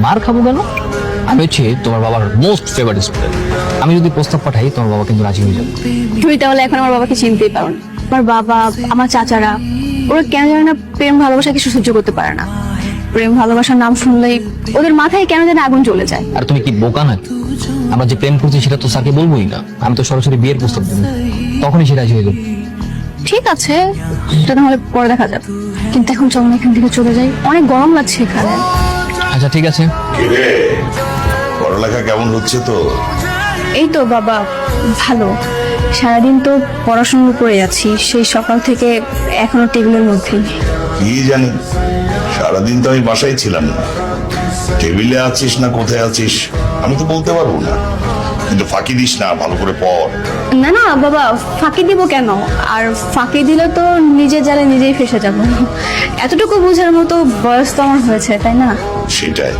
মার খাবো কেন? আমি হচ্ছে তোমার বাবার মোস্ট ফেভারিট স্টুডেন্ট। আমি যদি প্রস্তাব পাঠাই তোমার বাবা কিন্তু রাজি হয়ে যাবে। তুমি তাহলে এখন আমার বাবাকে চিনতেই পারো না। আমার বাবা, আমার চাচারা, ওরা কেন জানে না প্রেম ভালোবাসা কিছু সহ্য করতে পারে না। প্রেম ভালোবাসার নাম শুনলেই ওদের মাথায় কেন যেন আগুন জ্বলে যায়। আর তুমি কি বোকা নাকি? আমরা যে প্রেম করছি সেটা তো স্যারকে বলবোই না, আমি তো সরাসরি বিয়ের প্রস্তাব দেবো, তখনই সে রাজি হয়ে যাবে। ঠিক আছে, সেটা তাহলে পরে দেখা যাবে, কিন্তু এখন চল না এখান থেকে চলে যাই, অনেক গরম লাগছে এখানে। আচ্ছা ঠিক আছে। কিরে, পড়ালেখা কেমন হচ্ছে তো? এই তো বাবা, ভালো। সারাদিন তো পড়াশোনার উপরে আছি, সেই সকাল থেকে এখনো টেবিলের মধ্যেই। কি জানি, সারাদিন তো আমি বাসায় ছিলাম না। টেবিলে আছিস না কোথায় আছিস আমি তো বলতে পারবো না, কিন্তু ফাঁকি দিস না, ভালো করে পড়। না না বাবা, ফাঁকি দিব কেন? আর ফাঁকি দিলে তো নিজের জালে নিজেই ফেসে যাব। এতটুকু বোঝার মতো বয়স তো আমার হয়েছে, তাই না? সেটাই।